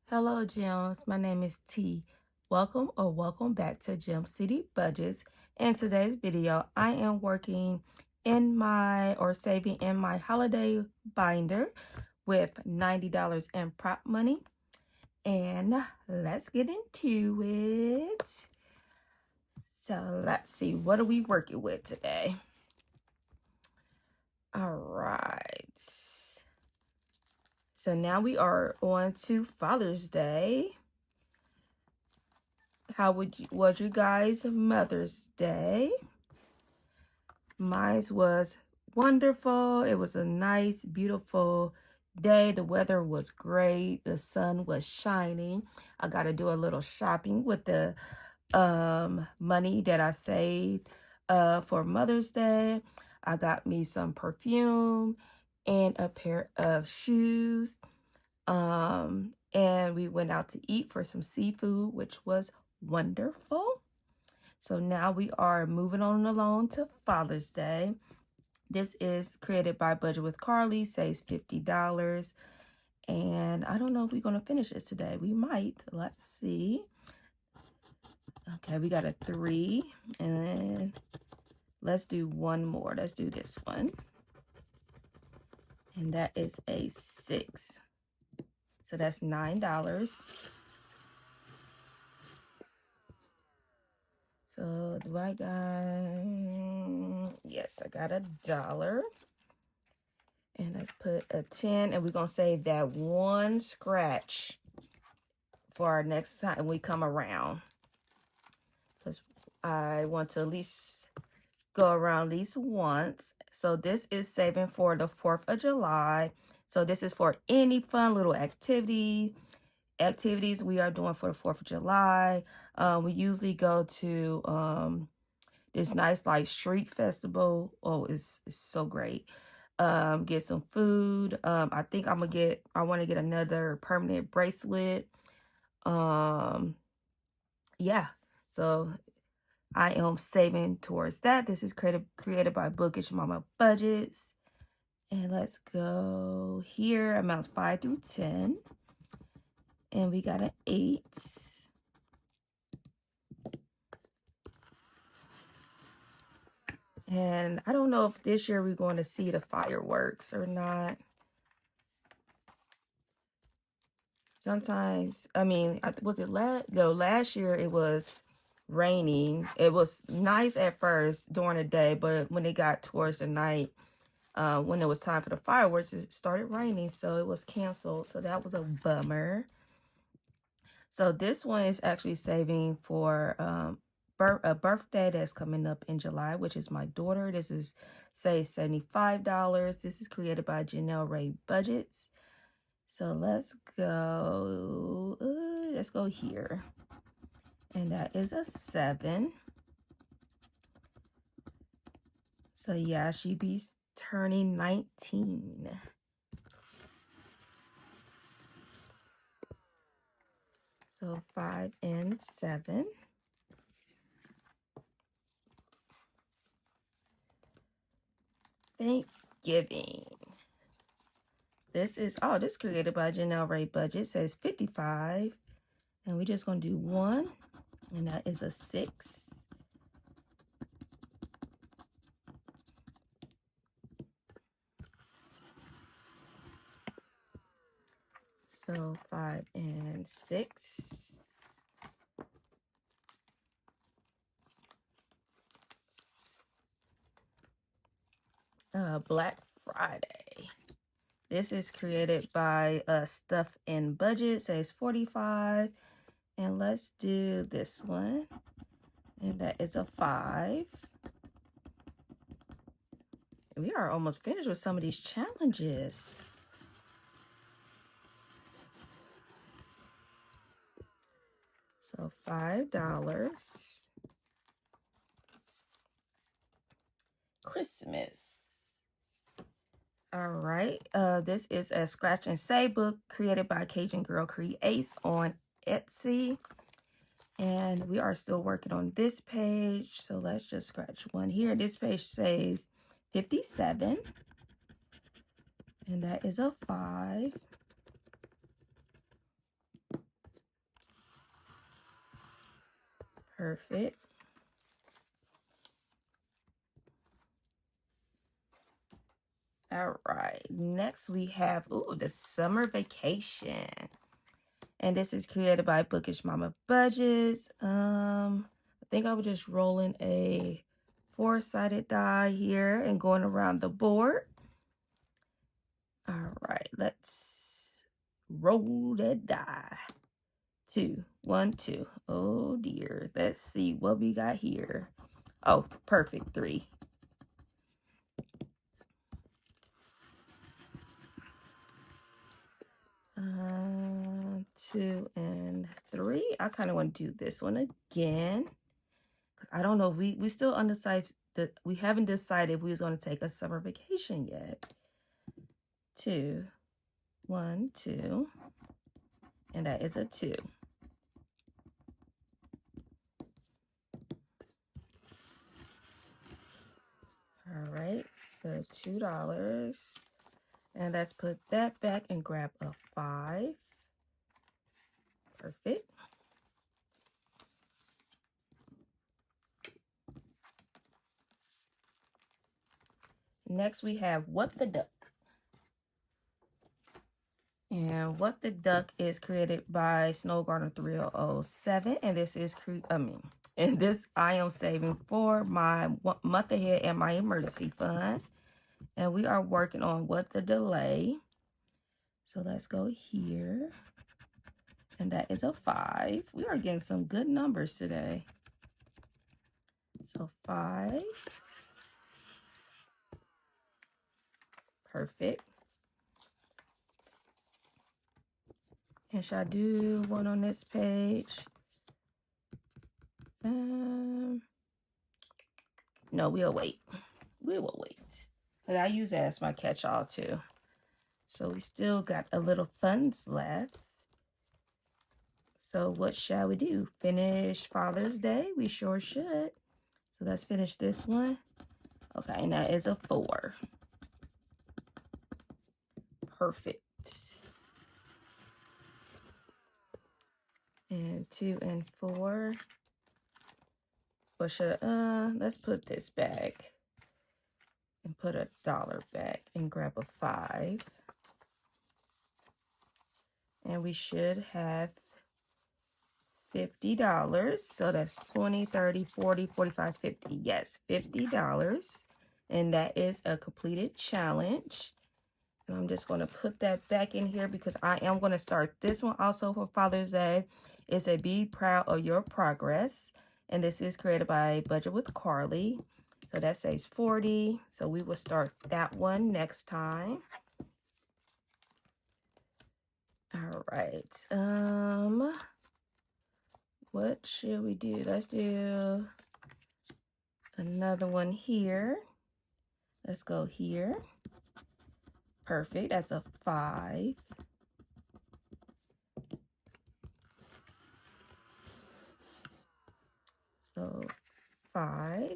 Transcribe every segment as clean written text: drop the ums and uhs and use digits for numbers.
Hello, Gems. My name is T. Welcome back to Gem City Budgets. In today's video, I am working in saving in my holiday binder with $90 in prop money. And let's get into it. So let's see, what are we working with today? All right. So now we are on to Father's Day. How was you guys' Mother's Day? Mine was wonderful. It was a nice, beautiful day. The weather was great. The sun was shining. I got to do a little shopping with the money that I saved for Mother's Day. I got me some perfume and a pair of shoes. And we went out to eat for some seafood, which was wonderful. So now we are moving on along to Father's Day. This is created by Budget with Carly, saves $50. And I don't know if we're going to finish this today. We might. Let's see. Okay, we got a 3. And let's do one more. Let's do this one. And that is a 6. So that's $9. So do I got, yes, I got $1. And let's put a 10, and we're going to save that one scratch for our next time we come around. Because I want to at least go around at least once. So this is saving for the 4th of July. So this is for any fun little activities we are doing for the 4th of July. We usually go to this nice like street festival. Oh, it's so great. Get some food. I think I want to get another permanent bracelet. Yeah, so I am saving towards that. This is created by Bookish Mama Budgets. And let's go here. Amounts 5 through 10. And we got an 8. And I don't know if this year we're going to see the fireworks or not. Sometimes, I mean, was it last year it was raining. It was nice at first during the day, but when it got towards the night, when it was time for the fireworks, it started raining, so it was canceled. So that was a bummer. So this one is actually saving for a birthday that's coming up in July, which is my daughter. This is say $75. This is created by Janelle Ray Budgets. So let's go here. And that is a 7. So yeah, she be turning 19. So 5 and 7. Thanksgiving. This is created by Janelle Ray Budget. Says 55. And we're just going to do 1. And that is a 6. So 5 and 6. Black Friday. This is created by Stuff and Budget. Says 45. And let's do this one. And that is a 5. We are almost finished with some of these challenges. So $5. Christmas. All right. This is a scratch and save book created by Cajangirlcreates on Etsy. And we are still working on this page. So let's just scratch one here. This page says 57. And that is a 5. Perfect. All right, next we have, the summer vacation. And this is created by Bookish Mama Budgets. I think I was just rolling a 4-sided die here and going around the board. All right, let's roll that die. 2, 1, 2. Oh dear. Let's see what we got here. Oh, perfect. 3. 2 and 3. I kind of want to do this one again. I don't know. We still undecided. We haven't decided if we was going to take a summer vacation yet. 2, 1, 2, and that is a 2. All right, so $2, and let's put that back and grab a 5. Perfect. Next, we have What the Duck. And What the Duck is created by Snowgarden 307. And this is, I am saving for my month ahead and my emergency fund. And we are working on What the Delay. So let's go here. And that is a 5. We are getting some good numbers today. So 5. Perfect. And should I do one on this page? No, we'll wait. We will wait. But I use that as my catch-all too. So we still got a little funds left. So what shall we do? Finish Father's Day? We sure should. So let's finish this one. Okay, and that is a 4. Perfect. And 2 and 4. But should let's put this back and put $1 back and grab a 5. And we should have $50. So that's 20, 30, 40, 45, 50. Yes, $50. And that is a completed challenge. And I'm just going to put that back in here because I am going to start this one also for Father's Day. It's a Be Proud of Your Progress. And this is created by Budget with Carly. So that says 40. So we will start that one next time. All right. What should we do? Let's do another one here. Let's go here. Perfect. That's a 5. So 5.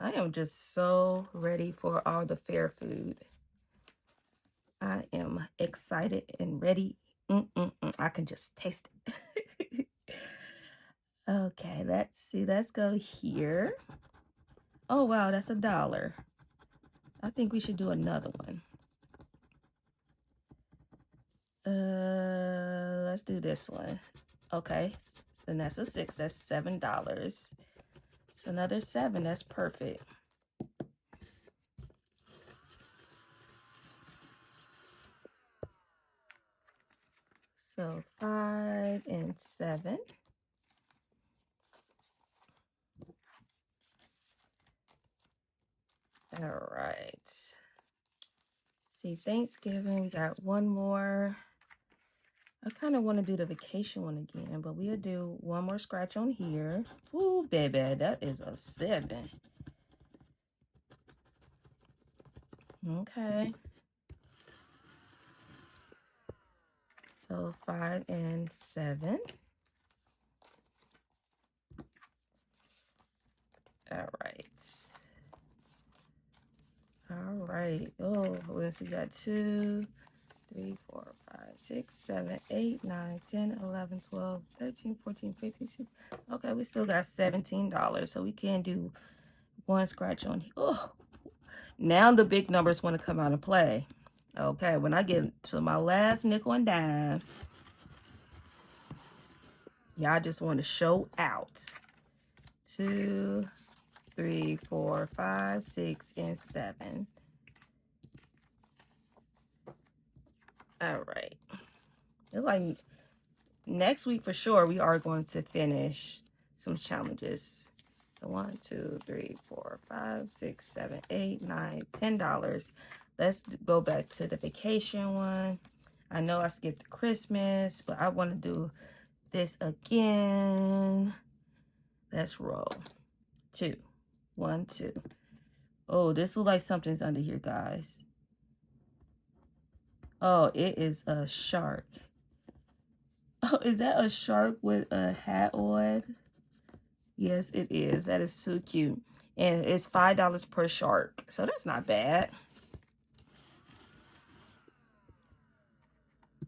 I am just so ready for all the fair food. I am excited and ready. I can just taste it. Okay, let's see. Let's go here. Oh, wow, that's $1. I think we should do another one. Let's do this one. Okay, and that's a 6. That's $7. So another 7. That's perfect. So 5 and 7. All right. See, Thanksgiving, we got one more. I kind of want to do the vacation one again, but we'll do one more scratch on here. Ooh, baby, that is a 7. Okay. So 5 and 7. All right. All right. Oh, we got 2, 3, 4, 5, 6, 7, 8, 9, 10, 11, 12, 13, 14, 15, 16. Okay, we still got $17, so we can do one scratch on here. Oh, now the big numbers want to come out and play. Okay, when I get to my last nickel and dime, y'all just want to show out. 2, 3, 4, 5, 6, and 7. All right. It's like next week for sure, we are going to finish some challenges. 1, 2, 3, 4, 5, 6, 7, 8, 9, $10. Let's go back to the vacation one. I know I skipped Christmas, but I want to do this again. Let's roll. 2, 1, 2. Oh, this looks like something's under here, guys. Oh, it is a shark. Oh, is that a shark with a hat on? Yes, it is. That is so cute. And it's $5 per shark. So that's not bad.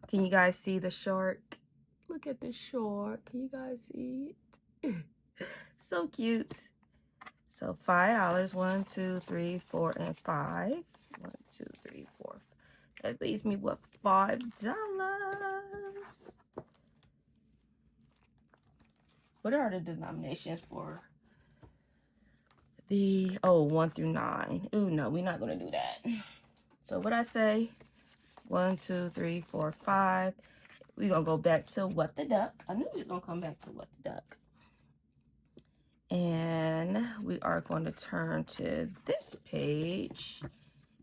Can you guys see the shark? Look at the shark. Can you guys see it? So cute. So $5. 1, 2, 3, 4, and 5. 1, 2, 3, 4. That leaves me with $5. What are the denominations for the 1 through 9? Ooh, no, we're not gonna do that. So what I say? 1, 2, 3, 4, 5. We're gonna go back to What the Duck. I knew we was gonna come back to What the Duck. And we are going to turn to this page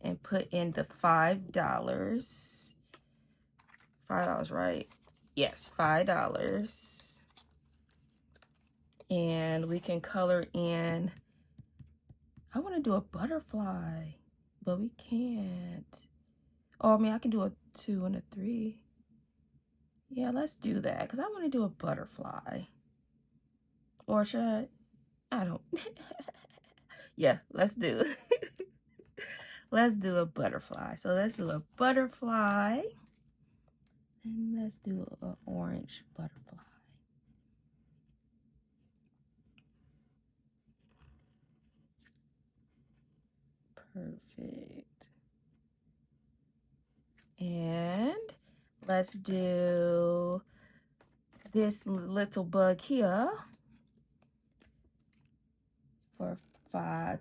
and put in the $5. $5, right? Yes, $5. And we can color in, I want to do a butterfly, but we can't. Oh, I mean, I can do a 2 and a 3. Yeah, let's do that, because I want to do a butterfly. Or should I don't. Yeah, let's do it. Let's do a butterfly. So let's do a butterfly. And let's do an orange butterfly. Perfect. And let's do this little bug here for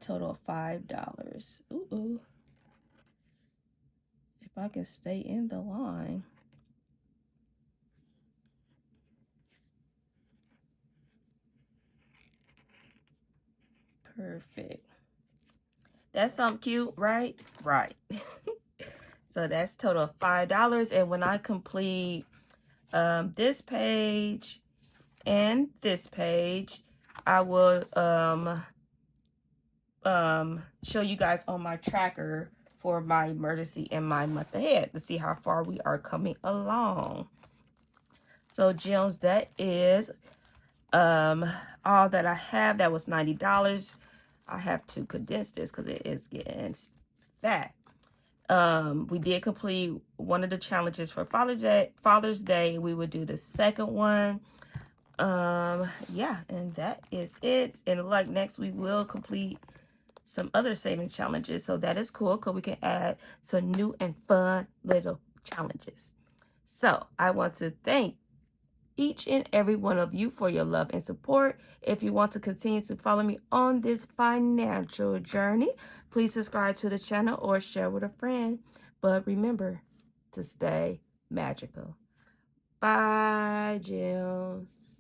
total of $5. Ooh. If I can stay in the line. Perfect. That's something cute, right? Right. So that's total of $5. And when I complete this page and this page, I will show you guys on my tracker for my emergency and my month ahead to see how far we are coming along. So gems, that is all that I have. That was $90. I have to condense this because it is getting fat. We did complete one of the challenges for Father's Day. We would do the second one. Yeah, and that is it. And like next week we'll complete some other saving challenges. So that is cool because we can add some new and fun little challenges. So I want to thank each and every one of you for your love and support. If you want to continue to follow me on this financial journey, please subscribe to the channel or share with a friend. But remember to stay magical. Bye, Jills.